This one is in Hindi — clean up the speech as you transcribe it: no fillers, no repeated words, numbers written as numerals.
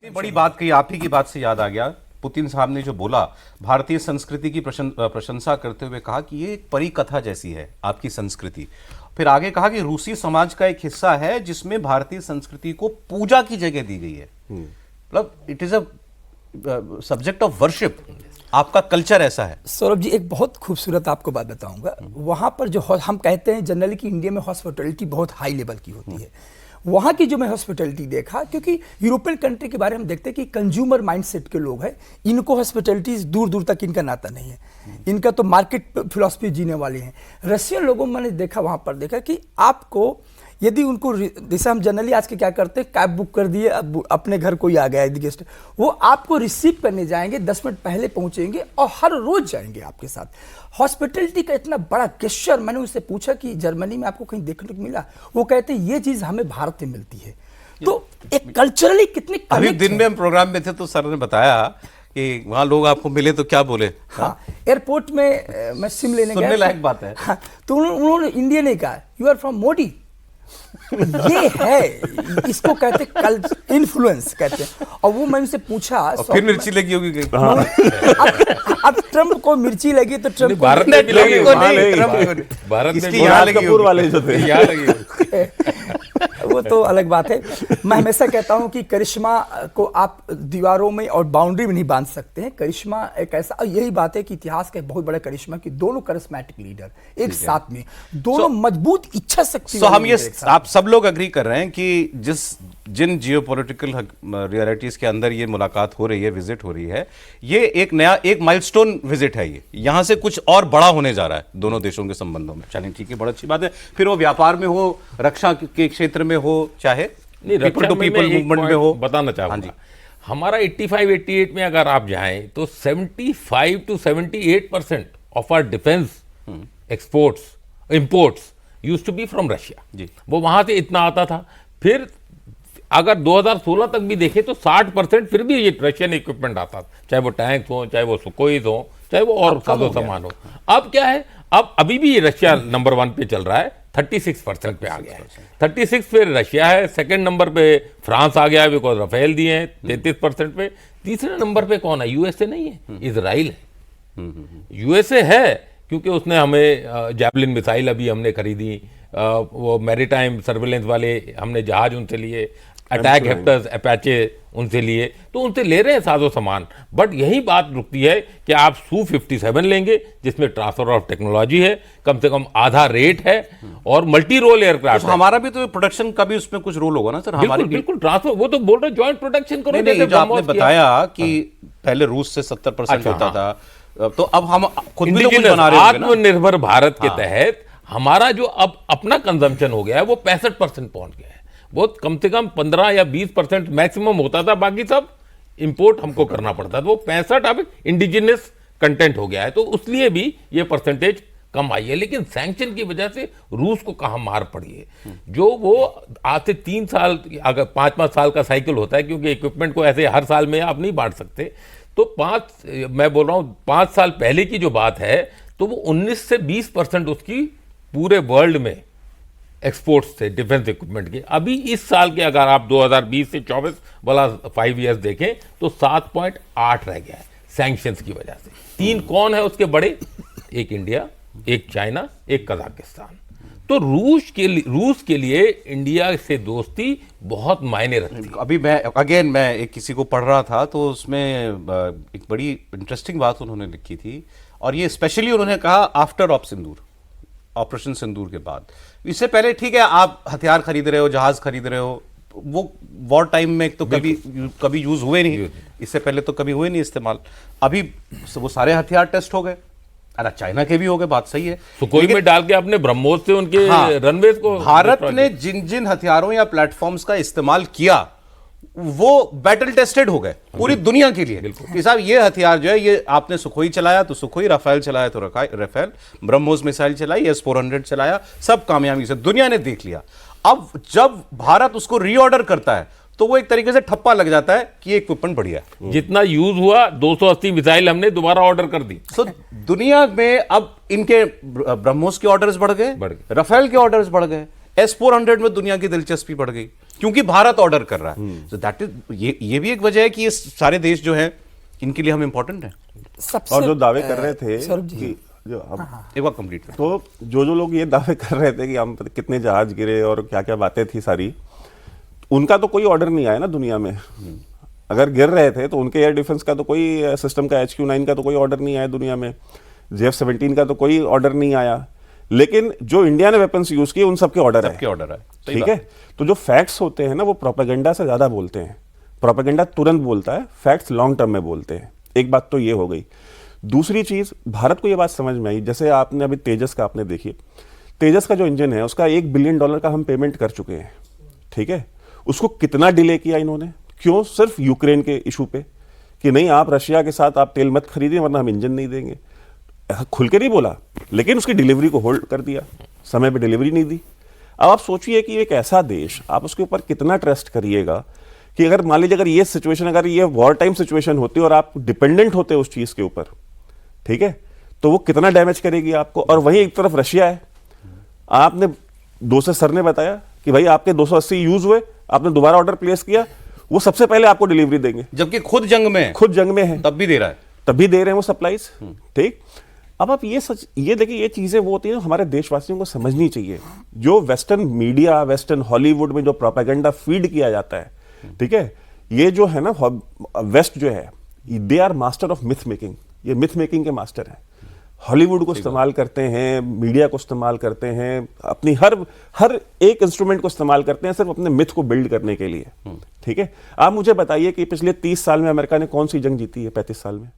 बड़ी बात कही, आप ही की बात से याद आ गया। पुतिन साहब ने जो बोला, भारतीय संस्कृति की प्रशंसा करते हुए कहा कि ये एक परी कथा जैसी है आपकी संस्कृति। फिर आगे कहा कि रूसी समाज का एक हिस्सा है जिसमें भारतीय संस्कृति को पूजा की जगह दी गई है। मतलब it is a subject of worship. आपका कल्चर ऐसा है। सौरभ जी, एक बहुत खूबसूरत आपको बात बताऊंगा। वहां पर जो हम कहते हैं जनरली कि इंडिया में हॉस्पिटैलिटी बहुत हाई लेवल की होती है, वहाँ की जो मैं हॉस्पिटैलिटी देखा, क्योंकि यूरोपियन कंट्री के बारे में हम देखते हैं कि कंज्यूमर माइंडसेट के लोग हैं, इनको हॉस्पिटैलिटी दूर दूर तक इनका नाता नहीं है, इनका तो मार्केट फिलॉसफी जीने वाले हैं। रशियन लोगों में मैंने देखा, वहाँ पर देखा कि आपको यदि उनको, जैसे हम जनरली आज के क्या करते हैं, कैब बुक कर दिए, अपने घर कोई आ गया है गेस्ट, वो आपको रिसीव करने जाएंगे, 10 मिनट पहले पहुंचेंगे और हर रोज जाएंगे आपके साथ। हॉस्पिटैलिटी का इतना बड़ा गेस्चर, मैंने उससे पूछा कि जर्मनी में आपको कहीं देखने को मिला? वो कहते हैं ये चीज हमें भारत में मिलती है। तो एक कल्चरली कितने अभी दिन में हम प्रोग्राम में थे तो सर ने बताया कि वहाँ लोग आपको मिले तो क्या बोले। हाँ, एयरपोर्ट में मैं सिम लेने गया, सुनने लायक बात है। हाँ, तो उन्होंने इंडिया ने कहा यू आर फ्रॉम मोदी। ये है, इसको कहते कल इन्फ्लुएंस कहते हैं। और वो मैं उनसे पूछा, फिर मिर्ची लगी होगी कहीं। अब ट्रम्प को मिर्ची लगी तो ट्रम्प भारत ने भी लगी, भारत इसकी यहाँ कपूर वाले जो थे यहाँ लगी। वो तो अलग बात है। मैं हमेशा कहता हूं कि करिश्मा को आप दीवारों में और बाउंड्री में नहीं बांध सकते हैं। करिश्मा एक ऐसा, यही बात है कि इतिहास का एक बहुत बड़ा करिश्मा कि दोनों करिश्मेटिक लीडर एक साथ में, दोनों मजबूत इच्छा शक्ति। हम ये आप सब लोग अग्री कर रहे हैं कि जिन जियोपॉलिटिकल रियलिटीज के अंदर ये मुलाकात हो रही है, विजिट हो रही है, ये एक माइलस्टोन विजिट है। ये यहां से कुछ और बड़ा होने जा रहा है दोनों देशों के संबंधों में। चलें, ठीक है, बड़ा अच्छी बात है। फिर वो व्यापार में हो, रक्षा के क्षेत्र में हो, चाहे पीपल टू पीपल मूवमेंट में हो। बताना चाहूंगा, हमारा 85-88 में अगर आप जाएं तो 75 to 78% of our defence exports imports used to be from Russia जी। वो वहां से इतना आता था। फिर अगर 2016 तक भी देखें तो 60% फिर भी ये रशियन इक्विपमेंट आता था, चाहे वो टैंक हो, चाहे वो सुकोइज हो, चाहे वो और साजो सामान हो। अब क्या है, अब अभी भी ये रशिया नंबर 1 पे चल रहा है, 36% पे आ गया है। 36 पे रशिया है, सेकंड नंबर पे फ्रांस आ गया है, बिकॉज राफेल दिए हैं 33% पे। तीसरे नंबर पे कौन है? यूएसए नहीं है, इजराइल है। यूएसए है क्योंकि उसने हमें जैवलिन मिसाइल अभी हमने खरीदी, वो मैरीटाइम सर्वेलेंस वाले हमने जहाज उनसे लिए, अटैक हेक्टर्स अपाचे उनसे लिए, तो उनसे ले रहे हैं साजो सामान। बट यही बात रुकती है कि आप Su-57 लेंगे जिसमें ट्रांसफर ऑफ टेक्नोलॉजी है, कम से कम आधा रेट है, और मल्टी रोल एयरक्राफ्ट है। हमारा भी तो प्रोडक्शन का भी उसमें कुछ रोल होगा ना सर? हमारी बिल्कुल ट्रांसफर, वो तो बोल रहे ज्वाइंट प्रोडक्शन करो। नहीं, जो आपने बताया कि पहले रूस से 70% होता था, तो अब हम खुद भी तो कुछ बना रहे हैं। आत्मनिर्भर भारत के तहत हमारा जो अब अपना कंजम्पशन हो गया है वो 65% पहुंच गया है। वो कम से कम 15 या 20% मैक्सिमम होता था, बाकी सब इंपोर्ट हमको करना पड़ता था। वो 65 अब इंडिजिनस कंटेंट हो गया है, तो उसलिए भी ये परसेंटेज कम आई है। लेकिन सैंक्शन की वजह से रूस को कहाँ मार पड़ी है, जो वो आज से 3 साल, अगर 5-5 साल का साइकिल होता है, क्योंकि इक्विपमेंट को ऐसे हर साल में आप नहीं बांट सकते, तो मैं बोल रहा हूँ 5 साल पहले की जो बात है, तो वो 19 से 20% उसकी पूरे वर्ल्ड में एक्सपोर्ट्स थे डिफेंस इक्विपमेंट के। अभी इस साल के अगर आप 2020 से 24 वाला 5 ईयर्स देखें तो 7.8 रह गया है सैंक्शंस की वजह से। 3 कौन है उसके बड़े? एक इंडिया, एक चाइना, एक कजाकिस्तान। तो रूस के लिए इंडिया से दोस्ती बहुत मायने रखती है। अभी मैं एक किसी को पढ़ रहा था, तो उसमें एक बड़ी इंटरेस्टिंग बात उन्होंने लिखी थी, और ये स्पेशली उन्होंने कहा आफ्टर ऑपरेशन सिंदूर के बाद। इससे पहले ठीक है, आप हथियार खरीद रहे हो, जहाज खरीद रहे हो, वो वॉर टाइम में तो कभी यूज हुए नहीं, इससे पहले तो कभी हुए नहीं इस्तेमाल। अभी वो सारे हथियार टेस्ट हो गए, अरे चाइना के भी हो गए, बात सही है। सुखोई में डाल के अपने ब्रह्मोस से उनके रनवेज को, भारत ने जिन जिन हथियारों या प्लेटफॉर्म्स का इस्तेमाल किया वो बैटल टेस्टेड हो गए पूरी दुनिया के लिए कि साहब ये हथियार जो है, ये आपने सुखोई चलाया तो सुखोई, राफेल चलाया तो राफेल, ब्रह्मोस मिसाइल चलाई, S-400 चलाया, सब कामयाबी से दुनिया ने देख लिया। अब जब भारत उसको रीऑर्डर करता है तो वो एक तरीके से ठप्पा लग जाता है कि ये इक्विपमेंट बढ़िया है। जितना यूज हुआ 280 मिसाइल हमने दोबारा ऑर्डर कर दी। तो दुनिया में अब इनके ब्रह्मोस के ऑर्डर्स बढ़ गए, राफेल के ऑर्डर्स बढ़ गए, S-400 में दुनिया की दिलचस्पी बढ़ गई। क्योंकि भारत ऑर्डर कर रहा है। सो दैट इज, ये भी एक वजह है कि ये सारे देश जो हैं इनके लिए हम इंपॉर्टेंट हैं। और जो दावे कर रहे थे सौरभ जी, कि जो अब एक बार कंप्लीट कर। तो जो लोग ये दावे कर रहे थे कि हम कितने जहाज गिरे और क्या क्या बातें थी सारी, उनका तो कोई ऑर्डर नहीं आया ना दुनिया में। अगर गिर रहे थे तो उनके एयर डिफेंस का तो कोई सिस्टम का HQ-9 का तो कोई ऑर्डर नहीं आया दुनिया में, JF-17 का तो कोई ऑर्डर नहीं आया, लेकिन जो इंडिया ने वेपन्स यूज किए उन सबके ऑर्डर है। सबके ऑर्डर है, सही ठीक बात है। तो जो फैक्ट्स होते हैं ना वो प्रोपेगेंडा से ज्यादा बोलते हैं। प्रोपेगेंडा तुरंत बोलता है, फैक्ट्स लॉन्ग टर्म में बोलते हैं। एक बात तो ये हो गई। दूसरी चीज, भारत को ये बात समझ में आई, जैसे आपने अभी तेजस का आपने देखिए, तेजस का जो इंजन है उसका $1 बिलियन का हम पेमेंट कर चुके हैं। ठीक है, उसको कितना डिले किया इन्होंने, क्यों? सिर्फ यूक्रेन के इशू पे कि नहीं आप रशिया के साथ आप तेल मत खरीदें वरना हम इंजन नहीं देंगे। ऐसा खुल के नहीं बोला, लेकिन उसकी डिलीवरी को होल्ड कर दिया, समय पे डिलीवरी नहीं दी। अब आप सोचिए कि एक ऐसा देश, आप उसके ऊपर कितना ट्रस्ट करिएगा कि अगर मान लीजिए अगर ये सिचुएशन, अगर ये वॉर टाइम सिचुएशन होती और आप डिपेंडेंट होते उस चीज के ऊपर, ठीक है, तो वो कितना डैमेज करेगी आपको। और वहीं एक तरफ रशिया है, आपने सर ने बताया कि भाई आपके 280 यूज हुए, आपने दोबारा ऑर्डर प्लेस किया, वो सबसे पहले आपको डिलीवरी देंगे, जबकि खुद जंग में है, खुद जंग में है, तब भी दे रहा है, तब भी दे रहे हैं वो सप्लाईज। ठीक। अब आप ये देखिए, ये चीजें वो होती हैं हमारे देशवासियों को समझनी चाहिए। जो वेस्टर्न मीडिया, वेस्टर्न हॉलीवुड में जो प्रोपेगेंडा फीड किया जाता है, ठीक है, ये जो है ना वेस्ट जो है, they are master of myth making. ये मिथ मेकिंग के मास्टर हैं। हॉलीवुड को इस्तेमाल करते हैं, मीडिया को इस्तेमाल करते हैं, अपनी हर एक इंस्ट्रूमेंट को इस्तेमाल करते हैं सिर्फ अपने मिथ को बिल्ड करने के लिए। ठीक है। आप मुझे बताइए कि पिछले 30 साल में अमेरिका ने कौन सी जंग जीती है 35 साल में?